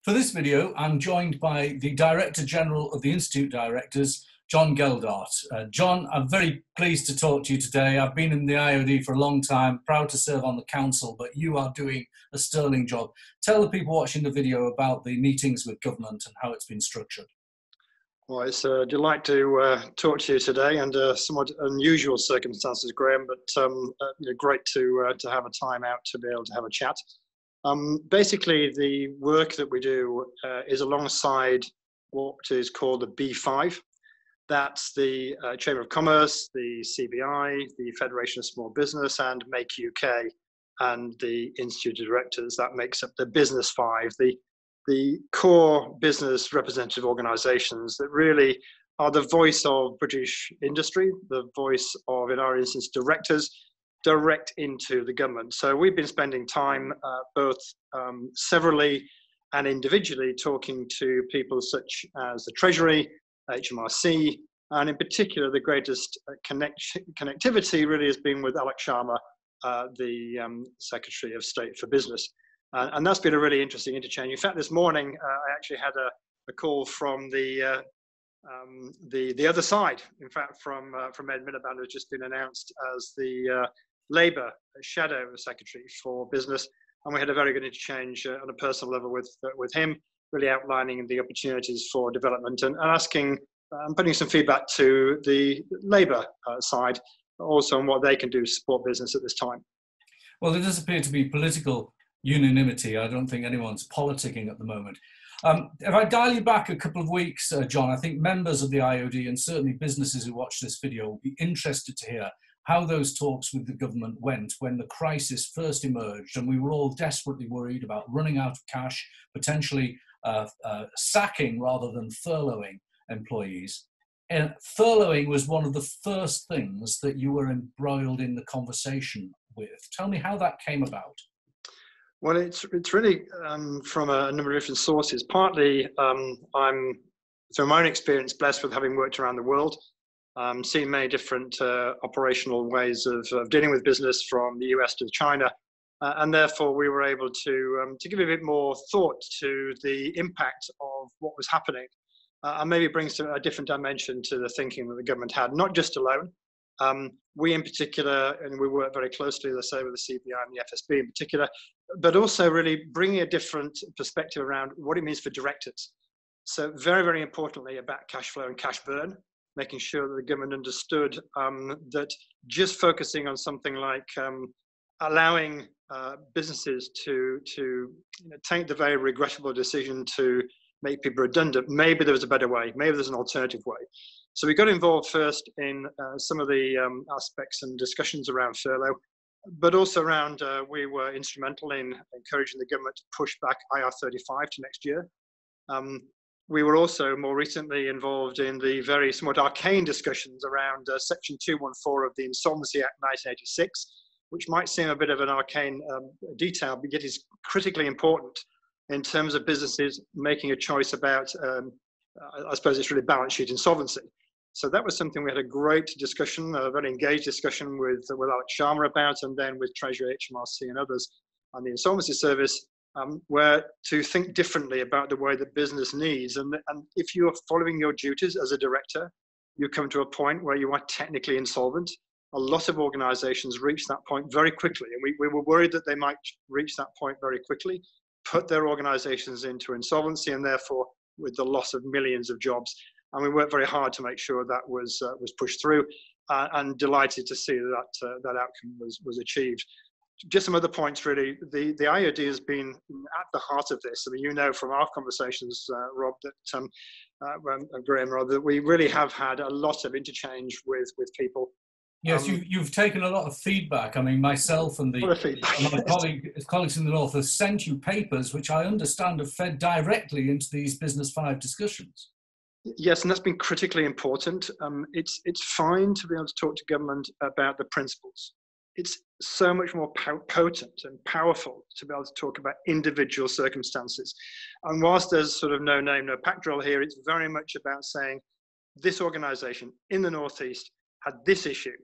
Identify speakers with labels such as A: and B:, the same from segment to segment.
A: For this video, I'm joined by the Director General of the Institute Directors, Jon Geldart. Jon, I'm very pleased to talk to you today. I've been in the IoD for a long time, proud to serve on the council, but you are doing a sterling job. Tell the people watching the video about the meetings with government and how it's been structured.
B: Well, it's a delight to talk to you today under somewhat unusual circumstances, Graham, but great to have a time out to be able to have a chat. Basically, the work that we do is alongside what is called the B5. That's the Chamber of Commerce, the CBI, the Federation of Small Business, and Make UK, and the Institute of Directors. That makes up the Business Five, the core business representative organisations that really are the voice of British industry, the voice of, in our instance, directors, direct into the government. So we've been spending time both severally and individually talking to people such as the Treasury, HMRC, and in particular the greatest connectivity really has been with Alex Sharma, the Secretary of State for Business. And that's been a really interesting interchange. In fact, this morning I actually had a call from the other side. In fact, from Ed Miliband, who's just been announced as the Labour Shadow Secretary for Business, and we had a very good interchange on a personal level with him, really outlining the opportunities for development and asking, putting some feedback to the Labour side, also on what they can do to support business at this time.
A: Well, there does appear to be political unanimity. I don't think anyone's politicking at the moment. If I dial you back a couple of weeks, Jon, I think members of the IoD and certainly businesses who watch this video will be interested to hear how those talks with the government went when the crisis first emerged and we were all desperately worried about running out of cash, potentially sacking rather than furloughing employees. And furloughing was one of the first things that you were embroiled in the conversation with. Tell me how that came about.
B: Well, it's really from a number of different sources. Partly, I'm, from my own experience, blessed with having worked around the world, seen many different operational ways of dealing with business from the US to China, and therefore we were able to give a bit more thought to the impact of what was happening, and maybe brings a different dimension to the thinking that the government had, not just alone. We in particular, and we work very closely, as I say, with the CBI and the FSB in particular, but also really bringing a different perspective around what it means for directors. So very, very importantly about cash flow and cash burn, making sure that the government understood that just focusing on something like allowing businesses to take the very regrettable decision to make people redundant, maybe there was a better way, maybe there's an alternative way. So we got involved first in some of the aspects and discussions around furlough, but also around, we were instrumental in encouraging the government to push back IR35 to next year. We were also more recently involved in the very somewhat arcane discussions around Section 214 of the Insolvency Act 1986, which might seem a bit of an arcane detail, but yet is critically important in terms of businesses making a choice about, I suppose it's really balance sheet insolvency. So that was something we had a great discussion, a very engaged discussion with Alex Sharma about, and then with Treasury, HMRC and others on the Insolvency Service, where to think differently about the way that business needs. And if you're following your duties as a director, you come to a point where you are technically insolvent. A lot of organizations reach that point very quickly. And we were worried that they might reach that point very quickly, put their organizations into insolvency, and therefore with the loss of millions of jobs. And we worked very hard to make sure that was pushed through, and delighted to see that that outcome was achieved. Just some other points, really. The IoD has been at the heart of this. I mean, you know from our conversations, Rob, that Graham, rather, that we really have had a lot of interchange with people.
A: Yes, you've taken a lot of feedback. I mean, myself and my colleagues in the North have sent you papers, which I understand have fed directly into these Business 5 discussions.
B: Yes, and that's been critically important. It's fine to be able to talk to government about the principles. It's so much more potent and powerful to be able to talk about individual circumstances. And whilst there's sort of no name, no pack drill here, it's very much about saying this organisation in the Northeast had this issue,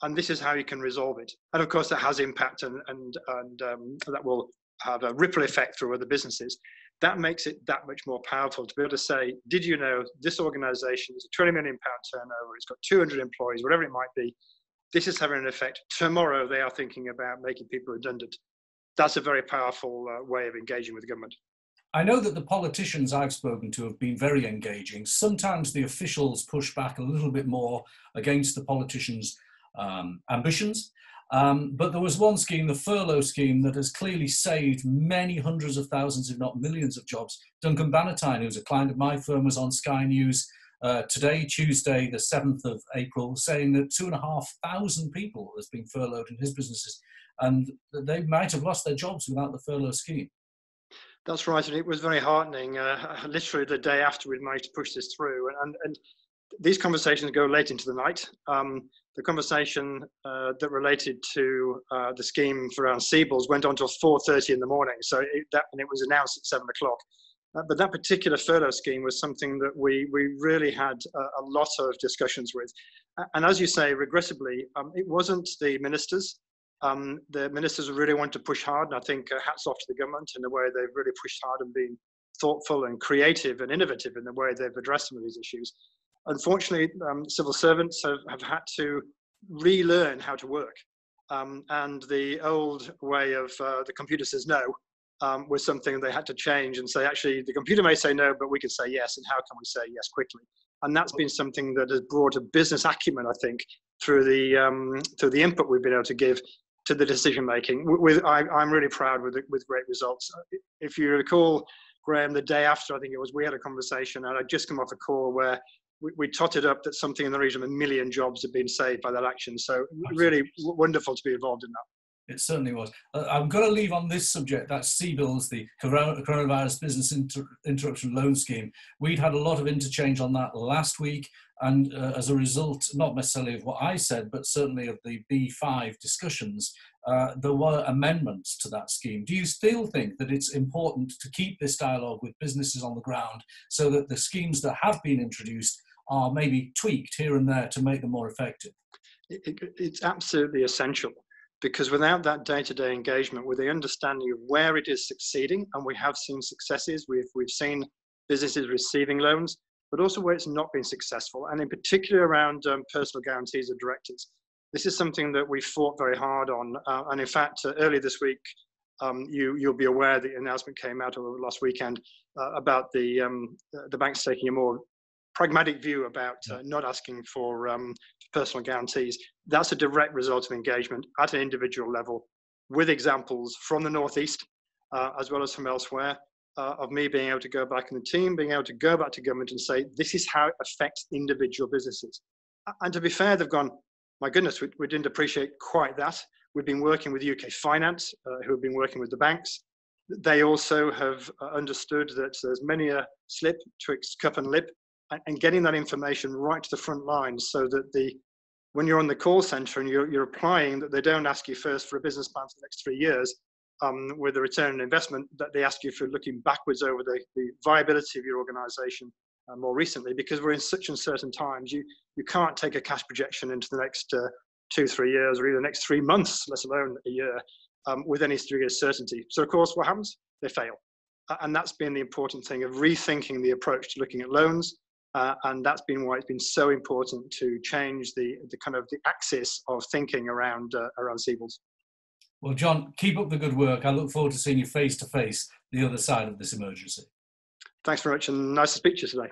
B: and this is how you can resolve it. And of course, that has impact, and that will have a ripple effect through other businesses. that makes it that much more powerful to be able to say, did you know this organization is a £20 million turnover, it's got 200 employees, whatever it might be, this is having an effect. Tomorrow they are thinking about making people redundant. That's a very powerful way of engaging with the government.
A: I know that the politicians I've spoken to have been very engaging. Sometimes the officials push back a little bit more against the politicians' ambitions. But there was one scheme, the furlough scheme, that has clearly saved many hundreds of thousands, if not millions of jobs. Duncan Bannatyne, who's a client of my firm, was on Sky News today, Tuesday, the 7th of April, saying that 2,500 people has been furloughed in his businesses, and they might have lost their jobs without the furlough scheme.
B: That's right, and it was very heartening. Literally the day after we'd managed to push this through, and these conversations go late into the night. The conversation that related to the scheme for around Seaballs went on till 4:30 in the morning. So it was announced at 7 o'clock. But that particular furlough scheme was something that we really had a lot of discussions with. And as you say, regrettably, it wasn't the ministers. The ministers really wanted to push hard, and I think hats off to the government in the way they've really pushed hard and been thoughtful and creative and innovative in the way they've addressed some of these issues. Unfortunately, civil servants have had to relearn how to work. And the old way of the computer says no was something they had to change and say, actually, the computer may say no, but we can say yes, and how can we say yes quickly? And that's been something that has brought a business acumen, I think, through the input we've been able to give to the decision making. I'm really proud with great results. If you recall, Graham, the day after, I think it was, we had a conversation, and I'd just come off a call where we totted up that something in the region of 1 million jobs had been saved by that action. So really wonderful to be involved in that.
A: It certainly was. I'm going to leave on this subject, that's Seaballs, the Coronavirus Business Interruption Loan Scheme. We'd had a lot of interchange on that last week, and as a result, not necessarily of what I said, but certainly of the B5 discussions, there were amendments to that scheme. Do you still think that it's important to keep this dialogue with businesses on the ground so that the schemes that have been introduced are maybe tweaked here and there to make them more effective?
B: It's absolutely essential, because without that day-to-day engagement, with the understanding of where it is succeeding, and we have seen successes, we've seen businesses receiving loans, but also where it's not been successful, and in particular around personal guarantees of directors. This is something that we fought very hard on, and in fact, earlier this week, you'll be aware the announcement came out over last weekend about the banks taking a more pragmatic view about not asking for personal guarantees. That's a direct result of engagement at an individual level, with examples from the Northeast as well as from elsewhere, of me being able to go back in the team, being able to go back to government and say, this is how it affects individual businesses. And to be fair, they've gone, my goodness, we didn't appreciate quite that. We've been working with UK Finance, who have been working with the banks. They also have understood that there's many a slip twixt cup and lip, and getting that information right to the front line, so that when you're on the call center and you're applying, that they don't ask you first for a business plan for the next 3 years with a return on investment, that they ask you for looking backwards over the viability of your organization more recently, because we're in such uncertain times. You can't take a cash projection into the next 2-3 years, or even the next 3 months, let alone a year, with any degree of certainty. So of course, what happens? They fail. And that's been the important thing of rethinking the approach to looking at loans. And that's been why it's been so important to change the kind of the axis of thinking around Seaballs.
A: Well, Jon, keep up the good work. I look forward to seeing you face to face the other side of this emergency.
B: Thanks very much, and nice to speak to you today.